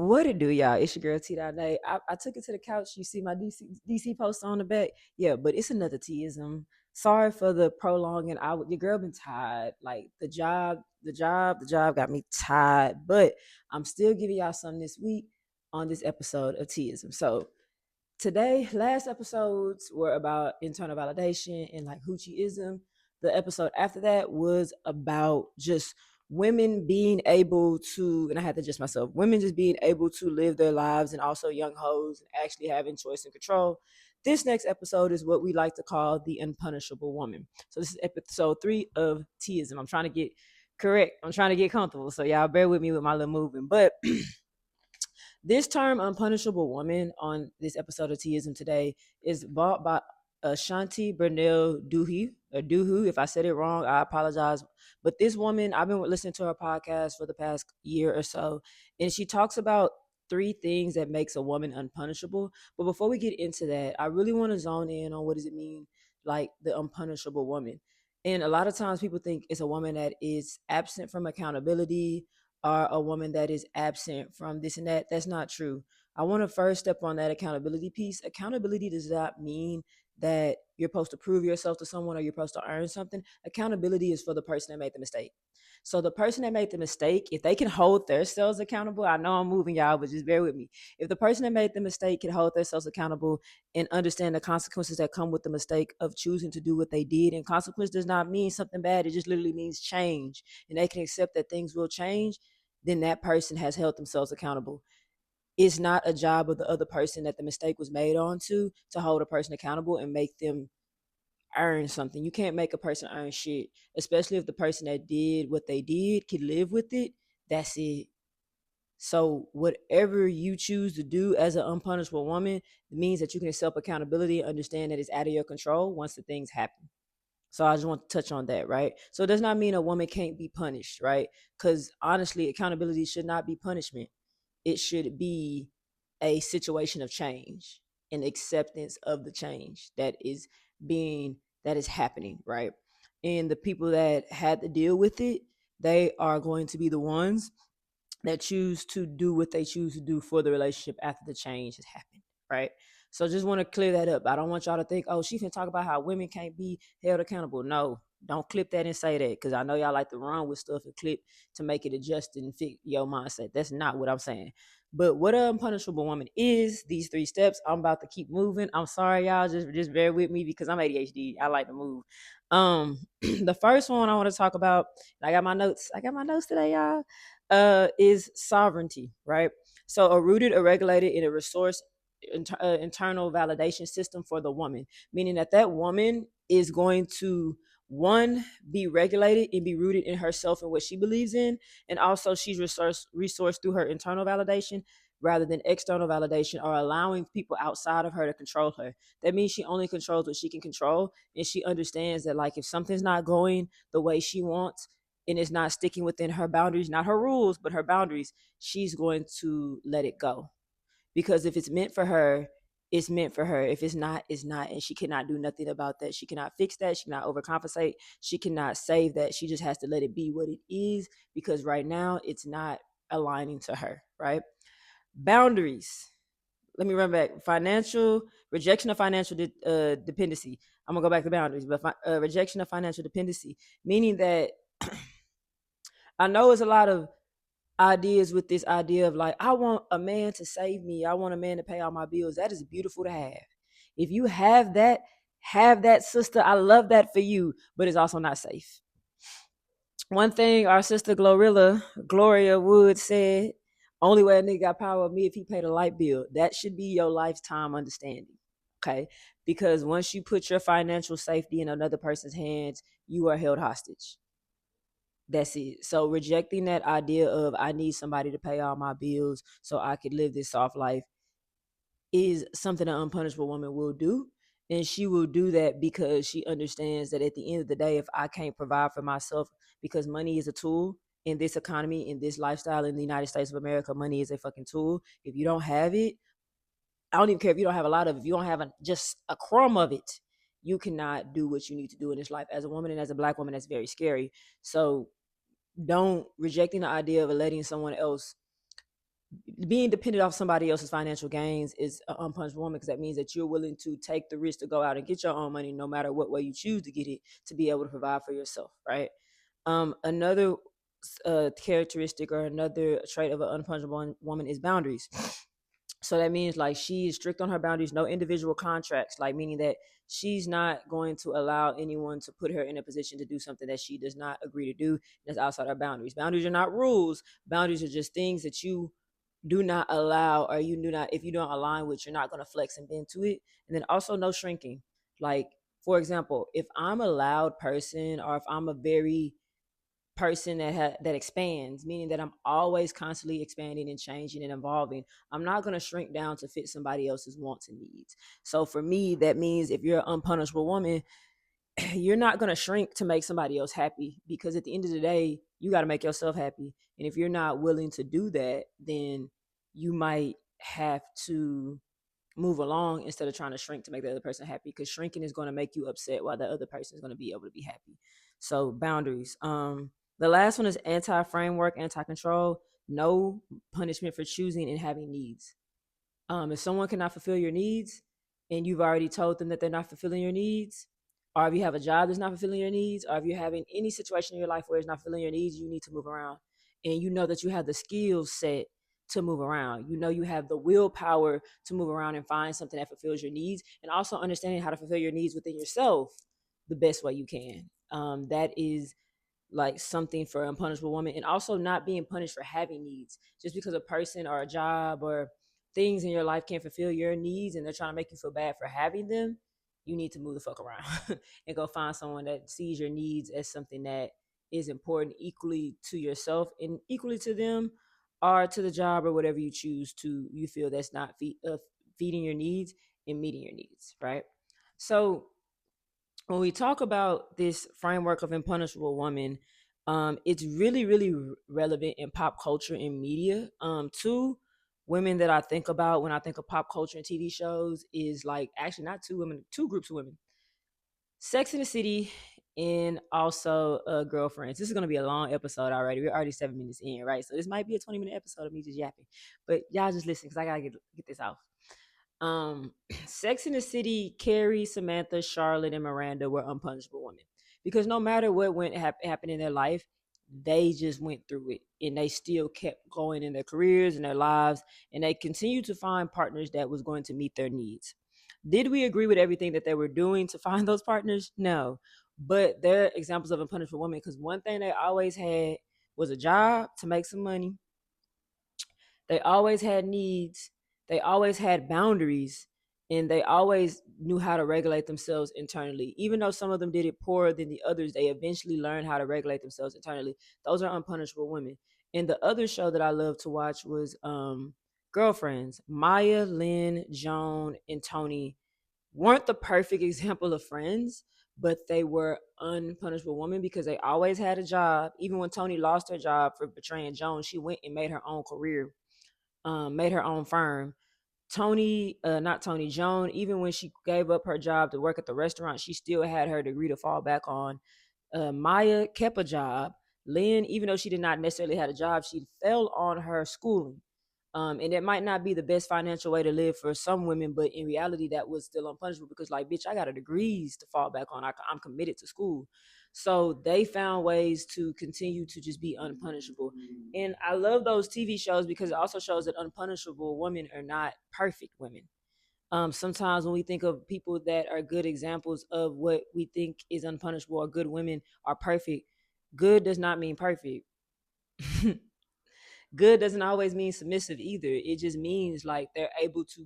What it do, y'all? It's your girl T.Day. I took it to the couch. You see my DC poster on the back. Yeah, but it's another T-ism. Sorry for the prolonging. Your girl been tired. Like the job got me tired. But I'm still giving y'all some this week on this episode of T-ism. So today, last episodes were about internal validation and like hoochieism. The episode after that was about just women being able to, and I had to adjust myself, women just being able to live their lives, and also young hoes and actually having choice and control. This next episode is what we like to call the unpunishable woman. So this is episode 3 of T-ism. I'm trying to get correct. I'm trying to get comfortable. So y'all bear with me with my little moving. But this term, unpunishable woman, on this episode of T-ism today is bought by Ashanti Burnell Duhey, or Duhu. If I said it wrong, I apologize. But this woman, I've been listening to her podcast for the past year or so, and she talks about 3 things that makes a woman unpunishable. But before we get into that, I really want to zone in on what does it mean, like the unpunishable woman. And a lot of times people think it's a woman that is absent from accountability, or a woman that is absent from this and that. That's not true. I want to first step on that accountability piece. Accountability does not mean that you're supposed to prove yourself to someone or you're supposed to earn something. Accountability is for the person that made the mistake. So the person that made the mistake, if they can hold themselves accountable, I know I'm moving y'all, but just bear with me. If the person that made the mistake can hold themselves accountable and understand the consequences that come with the mistake of choosing to do what they did, and consequence does not mean something bad, it just literally means change, and they can accept that things will change, then that person has held themselves accountable. It's not a job of the other person that the mistake was made on to hold a person accountable and make them earn something. You can't make a person earn shit, especially if the person that did what they did can live with it. That's it. So whatever you choose to do as an unpunishable woman means that you can accept accountability and understand that it's out of your control once the things happen. So I just want to touch on that, right? So it does not mean a woman can't be punished, right? Because honestly, accountability should not be punishment. It should be a situation of change and acceptance of the change that is happening, right? And the people that had to deal with it, they are going to be the ones that choose to do what they choose to do for the relationship after the change has happened, right? So just want to clear that up. I don't want y'all to think, oh, she can talk about how women can't be held accountable. No, don't clip that and say that, because I know y'all like to run with stuff and clip to make it adjust and fit your mindset. That's not what I'm saying. But what an unpunishable woman is, these 3 steps. I'm about to keep moving. I'm sorry, y'all. Just bear with me because I'm ADHD. I like to move. The first one I want to talk about, I got my notes. I got my notes today, y'all. Is sovereignty, right? So a rooted or regulated in a resource internal validation system for the woman, meaning that that woman is going to, one, be regulated and be rooted in herself and what she believes in, and also she's resourced through her internal validation rather than external validation, or allowing people outside of her to control her. That means she only controls what she can control, and she understands that, like, if something's not going the way she wants and it's not sticking within her boundaries, not her rules, but her boundaries, she's going to let it go. Because if it's meant for her, it's meant for her. If it's not, it's not. And she cannot do nothing about that. She cannot fix that. She cannot overcompensate. She cannot save that. She just has to let it be what it is, because right now it's not aligning to her, right? Boundaries. Let me run back. Financial rejection of financial dependency. I'm gonna go back to boundaries, but rejection of financial dependency, meaning that I know it's a lot of ideas with this idea of, like, I want a man to save me. I want a man to pay all my bills. That is beautiful to have. If you have that, sister. I love that for you, but it's also not safe. One thing our sister Gloria Wood said, only way a nigga got power with me if he paid a light bill. That should be your lifetime understanding. Okay? Because once you put your financial safety in another person's hands, you are held hostage. That's it. So rejecting that idea of, I need somebody to pay all my bills so I could live this soft life, is something an unpunishable woman will do. And she will do that because she understands that at the end of the day, if I can't provide for myself, because money is a tool in this economy, in this lifestyle in the United States of America, money is a fucking tool. If you don't have it, I don't even care if you don't have a lot of it. If you don't have just a crumb of it, you cannot do what you need to do in this life. As a woman and as a Black woman, that's very scary. So don't rejecting the idea of letting someone else being dependent off somebody else's financial gains is an unpunished woman, because that means that you're willing to take the risk to go out and get your own money, no matter what way you choose to get it, to be able to provide for yourself, right? Another characteristic or another trait of an unpunishable woman is boundaries. So that means like she is strict on her boundaries, no individual contracts, like meaning that she's not going to allow anyone to put her in a position to do something that she does not agree to do that's outside her boundaries. Boundaries are not rules. Boundaries are just things that you do not allow, or you do not, if you don't align with, you're not going to flex and bend to it. And then also no shrinking. Like, for example, if I'm a loud person, or if I'm a very person that expands, meaning that I'm always constantly expanding and changing and evolving, I'm not going to shrink down to fit somebody else's wants and needs. So for me, that means if you're an unpunishable woman, you're not going to shrink to make somebody else happy, because at the end of the day, you got to make yourself happy. And if you're not willing to do that, then you might have to move along instead of trying to shrink to make the other person happy, because shrinking is going to make you upset while the other person is going to be able to be happy. So boundaries. The last one is anti-framework, anti-control. No punishment for choosing and having needs. If someone cannot fulfill your needs and you've already told them that they're not fulfilling your needs, or if you have a job that's not fulfilling your needs, or if you're having any situation in your life where it's not fulfilling your needs, you need to move around. And you know that you have the skill set to move around. You know you have the willpower to move around and find something that fulfills your needs, and also understanding how to fulfill your needs within yourself the best way you can. That is like something for an unpunishable woman. And also not being punished for having needs. Just because a person or a job or things in your life can't fulfill your needs and they're trying to make you feel bad for having them, you need to move the fuck around and go find someone that sees your needs as something that is important equally to yourself and equally to them, or to the job or whatever you choose to, you feel that's not feeding your needs and meeting your needs, right? So when we talk about this framework of unpunishable woman, it's really, really relevant in pop culture and media. Two women that I think about when I think of pop culture and TV shows is like, actually not two women, two groups of women: Sex in the City, and also Girlfriends. This is going to be a long episode already. We're already 7 minutes in, right? So this might be a 20-minute episode of me just yapping, but y'all just listen because I gotta get this off. um Sex in the City, Carrie, Samantha, Charlotte, and Miranda were unpunishable women, because no matter what happened in their life, they just went through it and they still kept going in their careers and their lives, and they continued to find partners that was going to meet their needs. Did we agree with everything that they were doing to find those partners? No, but they're examples of unpunishable women, because one thing they always had was a job to make some money. They always had needs. They always had boundaries, and they always knew how to regulate themselves internally. Even though some of them did it poorer than the others, they eventually learned how to regulate themselves internally. Those are unpunishable women. And the other show that I love to watch was Girlfriends. Maya, Lynn, Joan, and Tony weren't the perfect example of friends, but they were unpunishable women because they always had a job. Even when Tony lost her job for betraying Joan, she went and made her own career, made her own firm. Not Tony, Joan, even when she gave up her job to work at the restaurant, she still had her degree to fall back on. Maya kept a job. Lynn, even though she did not necessarily have a job, she fell on her schooling. And it might not be the best financial way to live for some women, but in reality, that was still unpunishable because, like, bitch, I got a degrees to fall back on. I'm committed to school. So they found ways to continue to just be unpunishable. And I love those TV shows because it also shows that unpunishable women are not perfect women. Sometimes when we think of people that are good examples of what we think is unpunishable or good women are perfect, good does not mean perfect. Good doesn't always mean submissive either. It just means like they're able to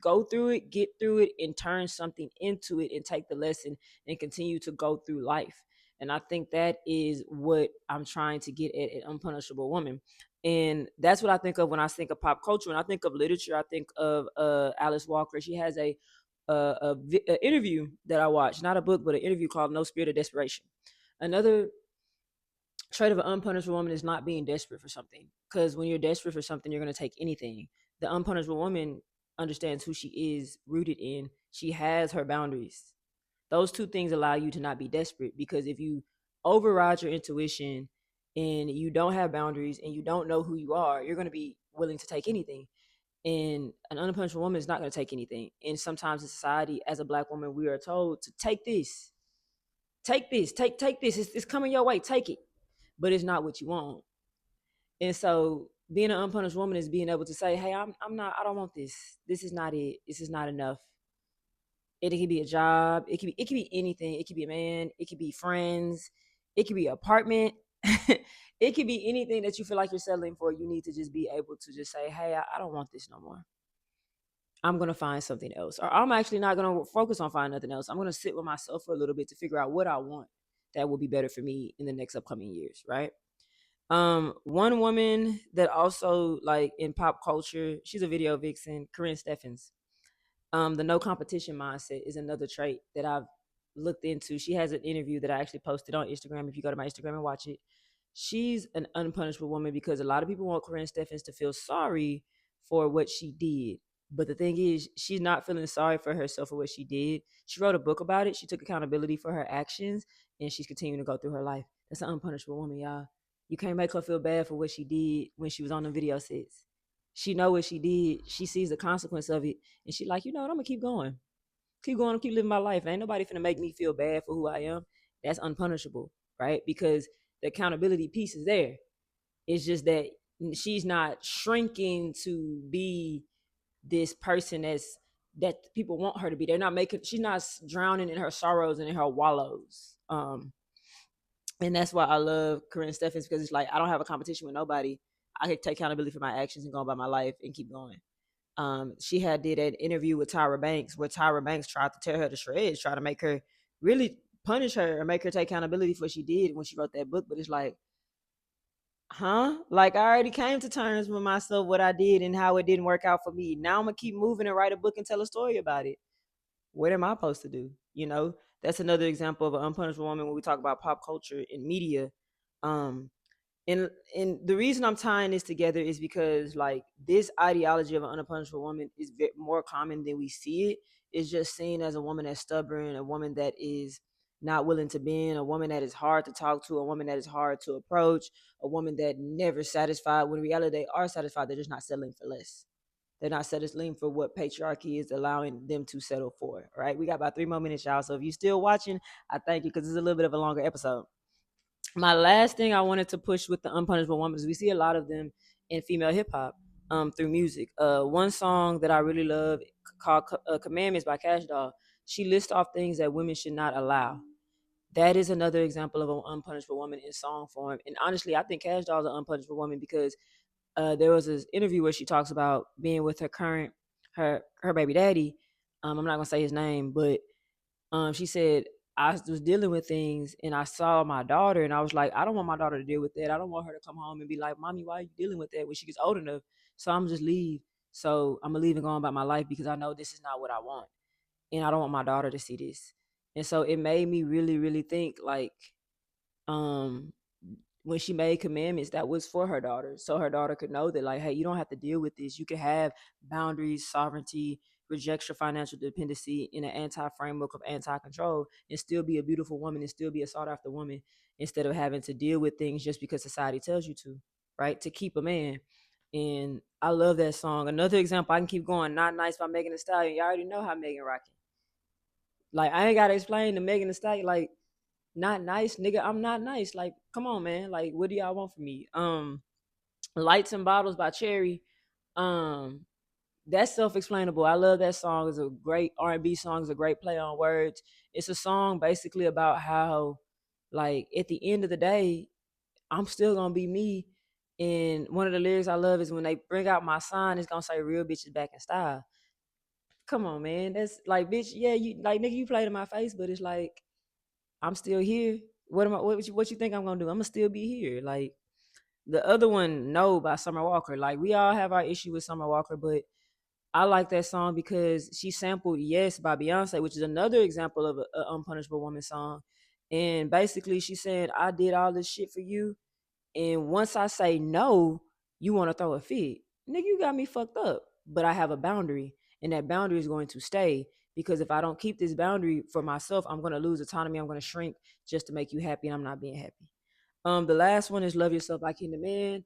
go through it, get through it, and turn something into it and take the lesson and continue to go through life. And I think that is what I'm trying to get at an unpunishable woman. And that's what I think of when I think of pop culture. When I think of literature, I think of Alice Walker. She has a interview that I watched, not a book, but an interview called No Spirit of Desperation. Another trait of an unpunishable woman is not being desperate for something. Because when you're desperate for something, you're going to take anything. The unpunishable woman understands who she is, rooted in. She has her boundaries. Those two things allow you to not be desperate, because if you override your intuition and you don't have boundaries and you don't know who you are, you're going to be willing to take anything. And an unpunishable woman is not going to take anything. And sometimes in society, as a black woman, we are told to take this, take this. It's coming your way, take it. But it's not what you want. And so being an unpunished woman is being able to say, hey, I'm not, I don't want this. This is not it. This is not enough. It could be a job. It could be anything. It could be a man. It could be friends. It could be an apartment. It could be anything that you feel like you're settling for. You need to just be able to just say, hey, I don't want this no more. I'm going to find something else. Or I'm actually not going to focus on finding nothing else. I'm going to sit with myself for a little bit to figure out what I want that will be better for me in the next upcoming years, right? One woman that also like in pop culture, she's a video vixen, Corinne Steffens. The no competition mindset is another trait that I've looked into. She has an interview that I actually posted on Instagram. If you go to my Instagram and watch it, she's an unpunishable woman because a lot of people want Corinne Steffens to feel sorry for what she did. But the thing is, she's not feeling sorry for herself for what she did. She wrote a book about it. She took accountability for her actions, and she's continuing to go through her life. That's an unpunishable woman, y'all. You can't make her feel bad for what she did when she was on the video sets. She know what she did. She sees the consequence of it, and she like, you know what? I'm gonna keep going, keep living my life. Ain't nobody finna make me feel bad for who I am. That's unpunishable, right? Because the accountability piece is there. It's just that she's not shrinking to be this person that people want her to be. They're not making. She's not drowning in her sorrows and in her wallows. And that's why I love Corinne Steffens because it's like I don't have a competition with nobody. I can take accountability for my actions and go about my life and keep going. She had did an interview with Tyra Banks where Tyra Banks tried to tear her to shreds, try to make her really punish her and make her take accountability for what she did when she wrote that book. But it's like, huh? Like I already came to terms with myself, what I did and how it didn't work out for me. Now I'm gonna keep moving and write a book and tell a story about it. What am I supposed to do? That's another example of an unpunishable woman when we talk about pop culture and media. Um, and the reason I'm tying this together is because like this ideology of an unpunishable woman is more common than we see it. It's just seen as a woman that's stubborn, a woman that is not willing to bend, a woman that is hard to talk to, a woman that is hard to approach, a woman that never satisfied. When in reality they are satisfied, they're just not settling for less. They're not settling for what patriarchy is allowing them to settle for. All right, we got about 3 more minutes, y'all. So if you're still watching, I thank you because it's a little bit of a longer episode. My last thing I wanted to push with the unpunishable woman is we see a lot of them in female hip hop through music. One song that I really love called "Commandments" by Cash Doll. She lists off things that women should not allow. That is another example of an unpunishable woman in song form. And honestly, I think Cash Doll is an unpunishable woman because there was this interview where she talks about being with her baby daddy. I'm not gonna say his name, but she said, I was dealing with things and I saw my daughter and I was like, I don't want my daughter to deal with that. I don't want her to come home and be like, Mommy, why are you dealing with that when she gets old enough? So I'm just leave. So I'm gonna leave and go on about my life because I know this is not what I want. And I don't want my daughter to see this. And so it made me really, really think like, um, when she made commandments, that was for her daughter, so her daughter could know that like, hey, you don't have to deal with this. You can have boundaries, sovereignty, reject your financial dependency in an anti-framework of anti-control and still be a beautiful woman and still be a sought after woman instead of having to deal with things just because society tells you to, right, to keep a man. And I love that song. Another example, I can keep going, Not Nice by Megan Thee Stallion. You already know how Megan rocking. Like I ain't gotta explain to Megan Thee Stallion like, not nice, nigga. I'm not nice. Like, come on, man. Like, what do y'all want from me? Lights and Bottles by Cherry. Um, that's self-explainable. I love that song. It's a great R&B song. It's a great play on words. It's a song basically about how, like, at the end of the day, I'm still gonna be me. And one of the lyrics I love is when they bring out my sign, it's gonna say "Real bitches back in style." Come on, man. That's like, bitch. Yeah, you like, nigga. You played in my face, but it's like I'm still here. What am I? What you think I'm gonna do? I'm gonna still be here. Like the other one, No by Summer Walker. Like we all have our issue with Summer Walker, but I like that song because she sampled Yes by Beyonce, which is another example of an unpunishable woman song. And basically, she said, I did all this shit for you. And once I say no, you want to throw a fit. Nigga, you got me fucked up. But I have a boundary, and that boundary is going to stay because if I don't keep this boundary for myself, I'm going to lose autonomy. I'm going to shrink just to make you happy, and I'm not being happy. The last one is love yourself like in the man.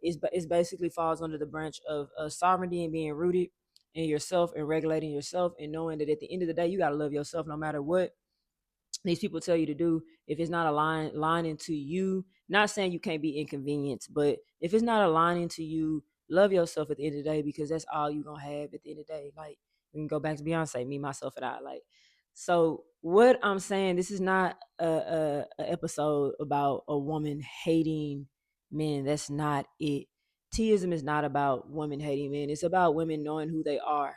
It's basically falls under the branch of sovereignty and being rooted in yourself and regulating yourself and knowing that at the end of the day you gotta love yourself no matter what these people tell you to do. If it's not aligning to you, not saying you can't be inconvenienced, but if it's not aligning to you, love yourself at the end of the day, because that's all you're gonna have at the end of the day. Like, we can go back to Beyonce, me, myself, and I. Like, so what I'm saying, this is not a episode about a woman hating men. That's not it. T-ism is not about women hating men. It's about women knowing who they are.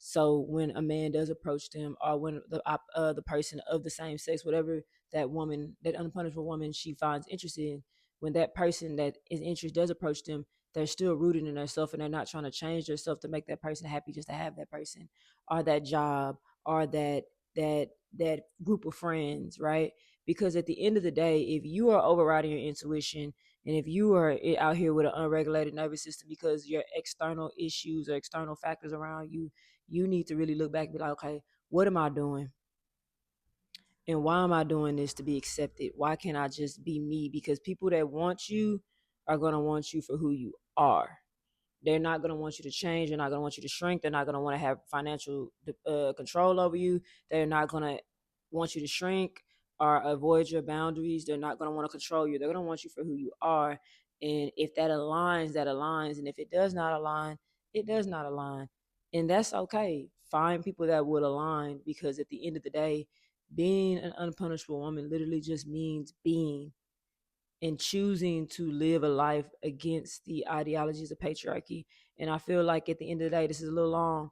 So when a man does approach them, or when the person of the same sex, whatever that woman, that unpunishable woman, she finds interested in, when that person that is interested does approach them, they're still rooted in themselves and they're not trying to change themselves to make that person happy just to have that person or that job or that that group of friends, right? Because at the end of the day, if you are overriding your intuition and if you are out here with an unregulated nervous system because your external issues or external factors around you, you need to really look back and be like, okay, what am I doing? And why am I doing this to be accepted? Why can't I just be me? Because people that want you are going to want you for who you are. They're not going to want you to change. They're not going to want you to shrink. They're not going to want to have financial control over you. They're not going to want you to shrink or avoid your boundaries. They're not going to want to control you. They're going to want you for who you are. And if that aligns, that aligns. And if it does not align, it does not align. And that's okay. Find people that would align, because at the end of the day, being an unpunishable woman literally just means being and choosing to live a life against the ideologies of patriarchy. And I feel like at the end of the day, this is a little long.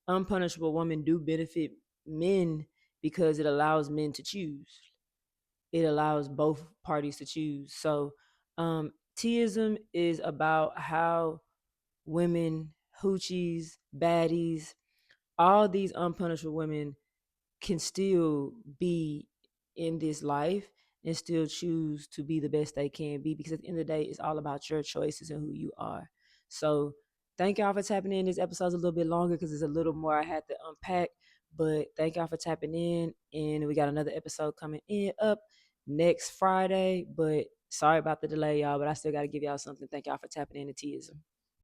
Unpunishable women do benefit men because it allows men to choose. It allows both parties to choose. So, T-ism is about how women, hoochies, baddies, all these unpunishable women can still be in this life and still choose to be the best they can be, because at the end of the day it's all about your choices and who you are. So thank y'all for tapping in. This episode's a little bit longer because there's a little more I had to unpack, but thank y'all for tapping in, and we got another episode coming in up next Friday. But sorry about the delay, y'all, but I still got to give y'all something. Thank y'all for tapping in to T-ism.